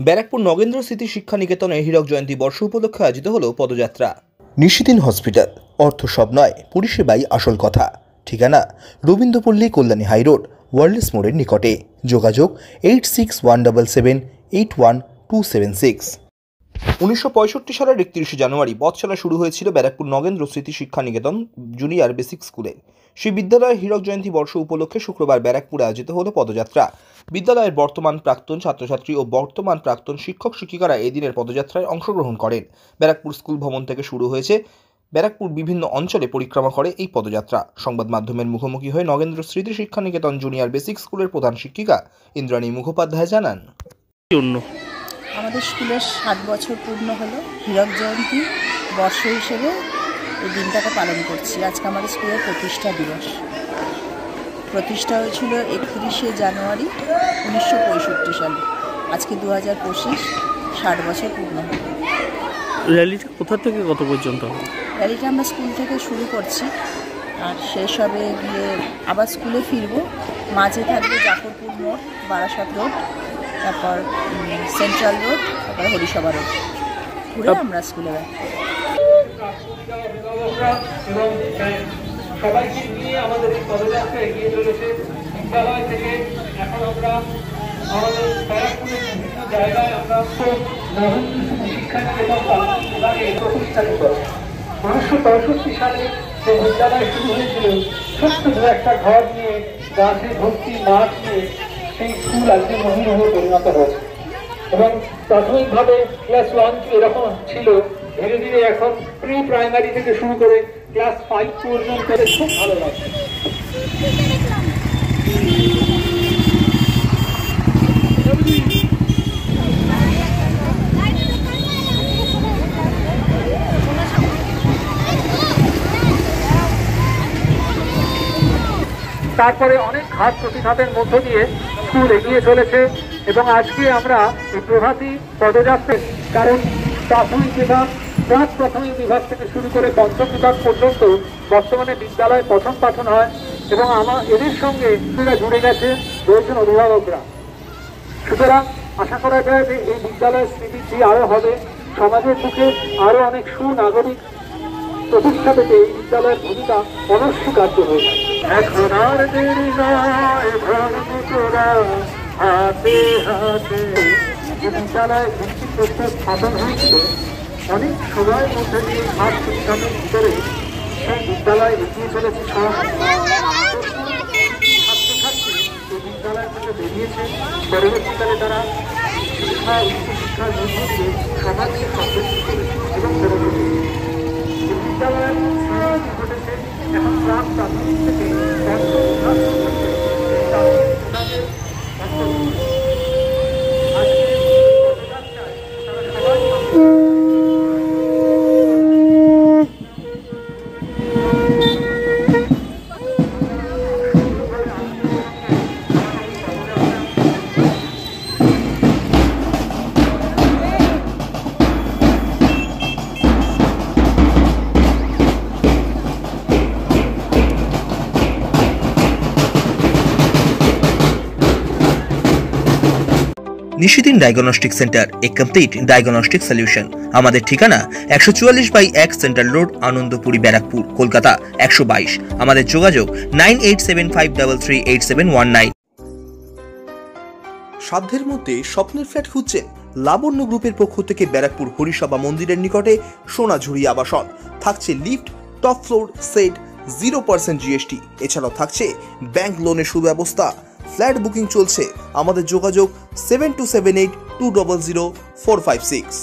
ব্যারাকপুর নগেন্দ্র স্মৃতি শিক্ষা নিকেতনে হীরক জয়ন্তী বর্ষ উপলক্ষে আয়োজিত হলো পদযাত্রা। নিশিদিন হসপিটাল, অর্থ সব নয়, পরিষেবাই আসল কথা। ঠিকানা রবীন্দ্রপল্লী, কল্যাণী হাইরোড, ওয়ার্ল্ডস মোড়ের নিকটে। যোগাযোগ 8617881276। 1965 সালের 31 জানুয়ারি পথচলা শুরু হয়েছিল ব্যারাকপুর নগেন্দ্র স্মৃতি শিক্ষা নিকেতন জুনিয়র বেসিক স্কুলে। সেই বিদ্যালয়ের হীরক জয়ন্তী বর্ষ উপলক্ষে শুক্রবার ব্যারাকপুরে আয়োজিত হলো পদযাত্রা। বিদ্যালয়ের বর্তমান প্রাক্তন ছাত্রছাত্রী ও বর্তমান প্রাক্তন শিক্ষক শিক্ষিকারা এই দিনের পদযাত্রায় অংশগ্রহণ করেন। ব্যারাকপুর স্কুল ভবন থেকে শুরু হয়েছে ব্যারাকপুর বিভিন্ন অঞ্চলে পরিক্রমা করে এই পদযাত্রা। সংবাদ মাধ্যমের মুখোমুখি হয়ে নগেন্দ্র স্মৃতি শিক্ষা নিকেতন জুনিয়র বেসিক স্কুলের প্রধান শিক্ষিকা ইন্দ্রাণী মুখোপাধ্যায় জানান, আমাদের স্কুলের 7 বছর পূর্ণ হলো। হীরক জয়ন্তী বর্ষ হিসেবে এই দিনটাকে পালন করছি। আজকে আমাদের স্কুলের প্রতিষ্ঠা দিবস। প্রতিষ্ঠা হয়েছিল 31শে জানুয়ারি 1965 সালে। আজকে 2025, 60 বছর পূর্ণ হলো। র্যালিটা কোথা থেকে কত পর্যন্ত? র্যালিটা আমরা স্কুল থেকে শুরু করছি, আর শেষ হবে গিয়ে আবার স্কুলে ফিরবো। মাঝে থাকবে জাফরপুর মোড়, বারাসাত রোড, তারপর সেন্ট্রাল রোড, তারপর হরিসভা রোড, ঘুরে আমরা স্কুলে যাই। সবাইকে নিয়ে আমাদের এই পদযাত্রা এগিয়ে চলেছে। বিদ্যালয় থেকে এখন আমরা আমাদের ব্যারাকপুরের বিভিন্ন জায়গায় আমরা শিক্ষা নিকেতন প্রতিষ্ঠানিত 1965 সালে যে বিদ্যালয় শুরু হয়েছিল ছোট্ট একটা ঘর নিয়ে, গাছে ভর্তি মাঠ নিয়ে, সেই স্কুল আজকে মহিরূহে পরিণত হয়েছে। এবং প্রাথমিকভাবে ক্লাস 1 এরকম ছিল, ধীরে ধীরে এখন প্রি প্রাইমারি থেকে শুরু করে ক্লাস 5 পর্যন্ত খুব ভালো লাগছে। তারপরে অনেক ঘাত প্রতিঘাতের মধ্য দিয়ে স্কুল এগিয়ে চলেছে এবং আজকে আমরা এই প্রভাতী পদযাত্রা, কারণ প্রাথমিক বিভাগ, প্রাক প্রাথমিক বিভাগ থেকে শুরু করে পঞ্চম বিভাগ পর্যন্ত বর্তমানে বিদ্যালয়ে পঠন পাঠন হয় এবং এদের সঙ্গে জুড়ে গেছে রয়েছেন অভিভাবকরা। সুতরাং আশা করা যায় যে এই বিদ্যালয়ের স্মৃতি আরো হবে, সমাজের মুখে আরো অনেক সুনাগরিক প্রতিষ্ঠা পেতে এই বিদ্যালয়ের ভূমিকা অনস্বীকার্য হয়ে থাকে। এখন আর দেরি নয়, হাতে হাতে যে বিদ্যালয়ে ভিত্তিক প্রস্তুত স্থাপন হয়েছিল, অনেক সময়ের মধ্যে দিয়ে ঘাট শিক্ষার ভিতরে সেই বিদ্যালয় এগিয়ে চলেছে। ছাত্রছাত্রী এই বিদ্যালয় থেকে বেরিয়েছে, পরবর্তীকালে তারা শিক্ষা উচ্চশিক্ষার মধ্য দিয়ে সমাজকে সমৃদ্ধ করেছে এবং করেছে। এই বিদ্যালয়ের ঘটেছে এখন প্রাক প্রাথমিক থেকে নিশিদিন ডায়াগনস্টিক সেন্টার, এ কমপ্লিট ডায়াগনস্টিক সলিউশন। আমাদের ঠিকানা 144/1 সেন্ট্রাল রোড, আনন্দপুরি, ব্যারাকপুর, কলকাতা 122। আমাদের যোগাযোগ 9875338719। সাধ্যের মধ্যে স্বপ্নের ফ্ল্যাট খুঁজছেন? লাবণ্য গ্রুপের পক্ষ থেকে ব্যারাকপুর হরিসভা মন্দিরের নিকটে সোনাঝুরি আবাসন। থাকছে lift, top floor, set, 0% GST। এছাড়াও থাকছে ব্যাংক লোনের সুব্যবস্থা। ফ্ল্যাট বুকিং চলছে। আমাদের যোগাযোগ 7278200456।